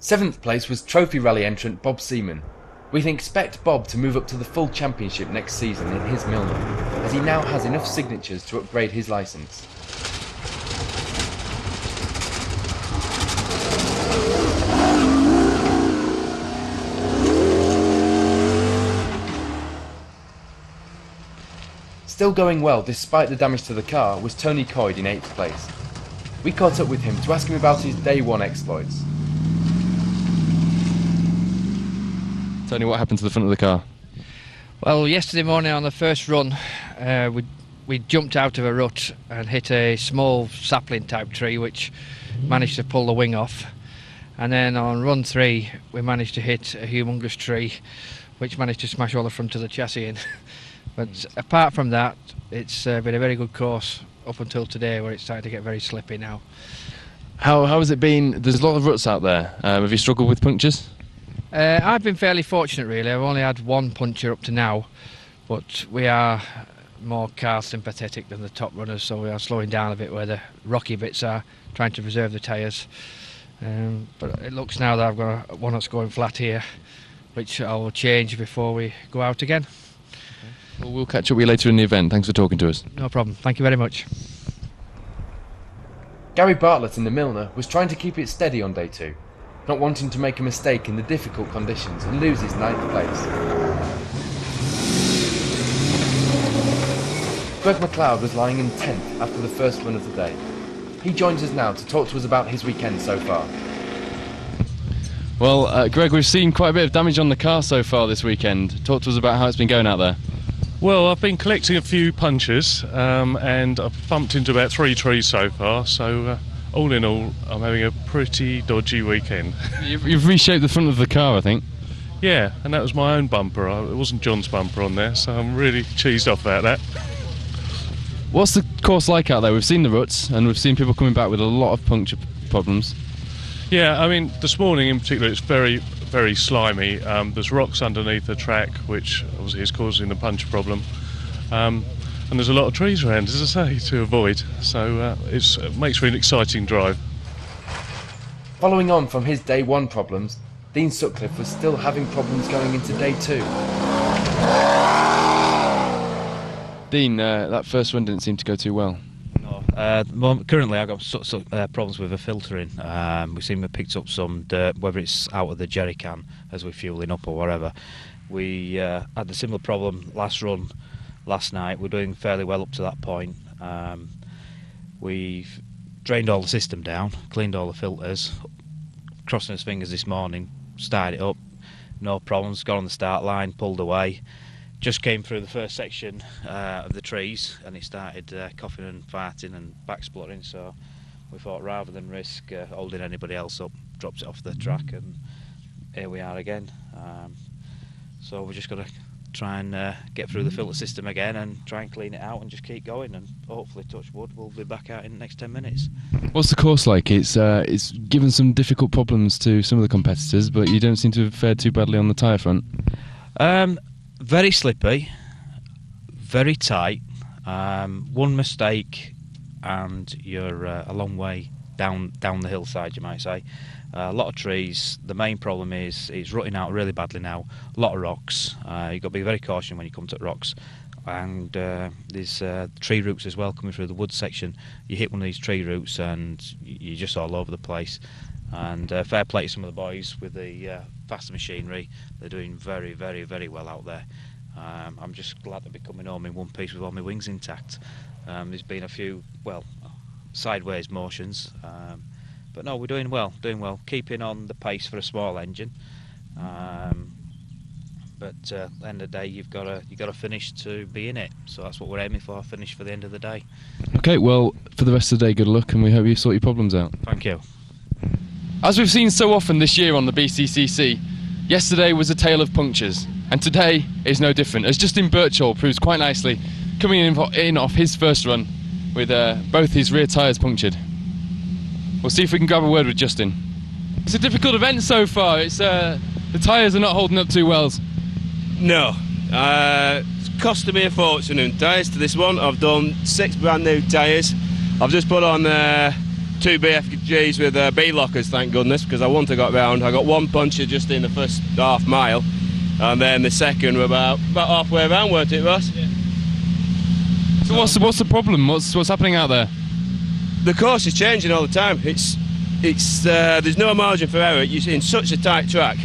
7th place was Trophy Rally entrant Bob Seaman. We can expect Bob to move up to the full championship next season in his Milner, as he now has enough signatures to upgrade his licence. Still going well despite the damage to the car was Tony Coyd in 8th place. We caught up with him to ask him about his day one exploits. Tony, what happened to the front of the car? Well, yesterday morning on the first run, we jumped out of a rut and hit a small sapling type tree which managed to pull the wing off. And then on run 3 we managed to hit a humongous tree which managed to smash all the front of the chassis in. But apart from that, it's been a very good course up until today, where it's starting to get very slippy now. How has it been? There's a lot of ruts out there. Have you struggled with punctures? I've been fairly fortunate really. I've only had one puncture up to now, but we are more car sympathetic than the top runners, so we are slowing down a bit where the rocky bits are, trying to preserve the tyres. But it looks now that I've got one that's going flat here, which I will change before we go out again. Well, we'll catch up with you later in the event. Thanks for talking to us. No problem. Thank you very much. Gary Bartlett in the Milner was trying to keep it steady on day 2, not wanting to make a mistake in the difficult conditions and lose his 9th place. Greg McLeod was lying in 10th after the first run of the day. He joins us now to talk to us about his weekend so far. Well, Greg, we've seen quite a bit of damage on the car so far this weekend. Talk to us about how it's been going out there. Well, I've been collecting a few punches and I've bumped into about 3 trees so far, so all in all I'm having a pretty dodgy weekend. You've reshaped the front of the car, I think. Yeah, and that was my own bumper. It wasn't John's bumper on there, so I'm really cheesed off about that. What's the course like out there? We've seen the ruts and we've seen people coming back with a lot of puncture problems. Yeah, I mean, this morning in particular it's very, very slimy. There's rocks underneath the track, which obviously is causing the puncture problem. And there's a lot of trees around, as I say, to avoid. So it makes for an exciting drive. Following on from his day 1 problems, Dean Sutcliffe was still having problems going into day 2. Dean, that first run didn't seem to go too well. No, currently I've got problems with the filtering. We seem to have picked up some dirt, whether it's out of the jerry can as we're fueling up or whatever. We had a similar problem last run last night. We're doing fairly well up to that point. We've drained all the system down, cleaned all the filters, crossing his fingers this morning, started it up, no problems, got on the start line, pulled away. Just came through the first section of the trees and he started coughing and farting and back spluttering, so we thought rather than risk holding anybody else up, dropped it off the track and here we are again. So we're just got to try and get through the filter system again and try and clean it out and just keep going, and hopefully, touch wood, we'll be back out in the next 10 minutes. What's the course like? It's given some difficult problems to some of the competitors, but you don't seem to have fared too badly on the tyre front. Very slippy, very tight. One mistake and you're a long way down the hillside, you might say. A lot of trees. The main problem is it's rutting out really badly now. A lot of rocks. You've got to be very cautious when you come to rocks. And there's tree roots as well coming through the wood section. You hit one of these tree roots and you're just all over the place. And fair play to some of the boys with the faster machinery. They're doing very, very, very well out there. I'm just glad to be coming home in one piece with all my wings intact. There's been a few, well, sideways motions, but no, we're doing well, keeping on the pace for a small engine. But at the end of the day, you've got to finish to be in it. So that's what we're aiming for, finish for the end of the day. Okay, well, for the rest of the day, good luck, and we hope you sort your problems out. Thank you. As we've seen so often this year on the BCCC, yesterday was a tale of punctures, and today is no different, as Justin Birchall proves quite nicely, coming in off his first run with both his rear tyres punctured. We'll see if we can grab a word with Justin. It's a difficult event so far. It's the tyres are not holding up too well. No, it's costing me a fortune in tyres to this one. I've done 6 brand new tyres. I've just put on 2 BFGs with B lockers, thank goodness, because I wouldn't have got round. I got one puncher just in the first half mile, and then the second were about halfway around, weren't it, Ross? Yeah. So what's the problem? What's happening out there? The course is changing all the time. There's no margin for error. You're in such a tight track,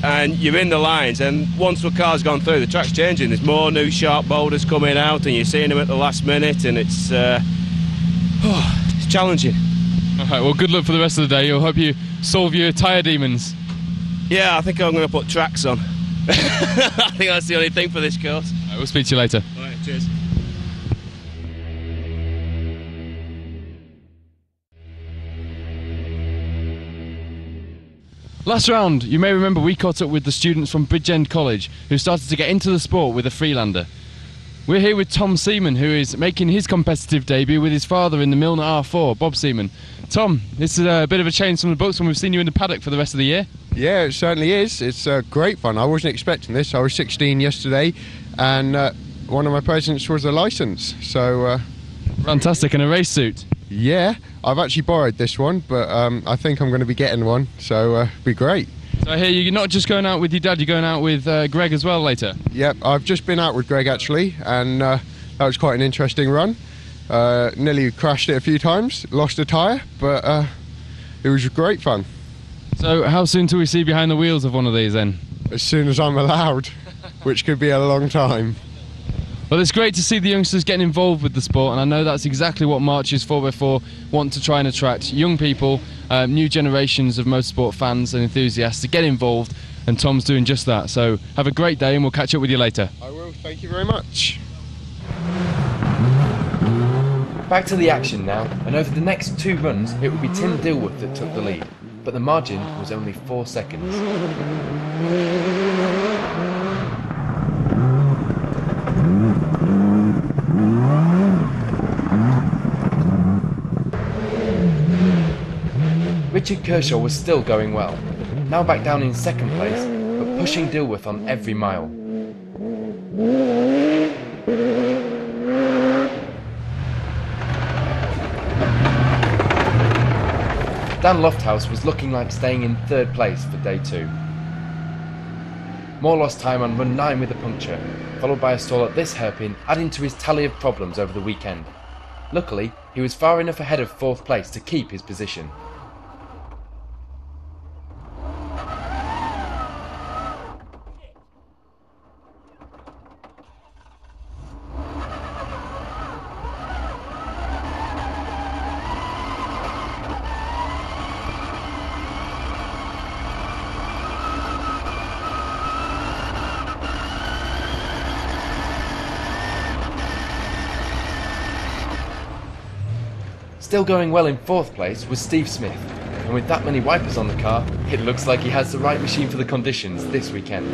and you're in the lines, and once the car's gone through, the track's changing. There's more new sharp boulders coming out, and you're seeing them at the last minute, and it's challenging. All right, well, good luck for the rest of the day. I hope you solve your tyre demons. Yeah, I think I'm going to put tracks on. I think that's the only thing for this course. All right, we'll speak to you later. All right, cheers. Last round, you may remember we caught up with the students from Bridgend College who started to get into the sport with a Freelander. We're here with Tom Seaman, who is making his competitive debut with his father in the Milner R4, Bob Seaman. Tom, this is a bit of a change from the books when we've seen you in the paddock for the rest of the year. Yeah, it certainly is. It's great fun. I wasn't expecting this. I was 16 yesterday, and one of my presents was a licence. So fantastic, and a race suit. Yeah, I've actually borrowed this one, but I think I'm going to be getting one, so it'll be great. So I hear you're not just going out with your dad, you're going out with Greg as well later. Yep, I've just been out with Greg actually, and that was quite an interesting run. Nearly crashed it a few times, lost a tyre, but it was great fun. So how soon till we see behind the wheels of one of these then? As soon as I'm allowed, which could be a long time. Well, it's great to see the youngsters getting involved with the sport, and I know that's exactly what Marches 4x4 want to try and attract young people, new generations of motorsport fans and enthusiasts to get involved, and Tom's doing just that. So have a great day and we'll catch up with you later. I will, thank you very much. Back to the action now, and over the next 2 runs it would be Tim Dilworth that took the lead, but the margin was only 4 seconds. Richard Kershaw was still going well, now back down in 2nd place, but pushing Dilworth on every mile. Dan Lofthouse was looking like staying in 3rd place for day 2. Moore lost time on run 9 with a puncture, followed by a stall at this hairpin, adding to his tally of problems over the weekend. Luckily, he was far enough ahead of 4th place to keep his position. Still going well in 4th place was Steve Smith, and with that many wipers on the car, it looks like he has the right machine for the conditions this weekend.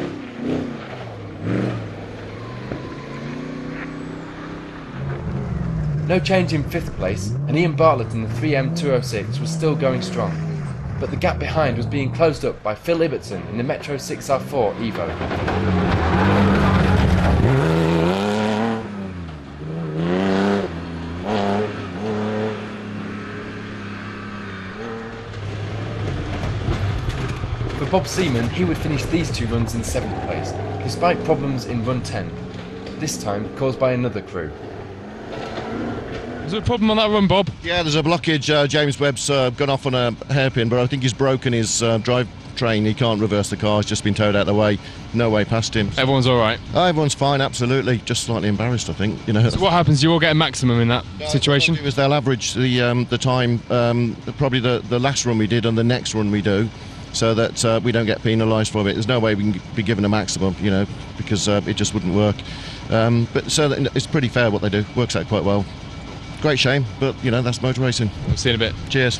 No change in 5th place, and Ian Bartlett in the 3M206 was still going strong, but the gap behind was being closed up by Phil Ibbotson in the Metro 6R4 Evo. For Bob Seaman, he would finish these 2 runs in 7th place, despite problems in run 10, this time caused by another crew. Was there a problem on that run, Bob? Yeah, there's a blockage. James Webb's gone off on a hairpin, but I think he's broken his drive train. He can't reverse the car. He's just been towed out of the way. No way past him. Everyone's all right? Oh, everyone's fine, absolutely. Just slightly embarrassed, I think. You know. So what happens? You all get a maximum in that situation? It was they'll average the time, probably the last run we did and the next run we do, so that we don't get penalised for it. There's no way we can be given a maximum, you know, because it just wouldn't work. But so it's pretty fair what they do. Works out quite well. Great shame, but you know, that's motor racing. We'll see you in a bit. Cheers.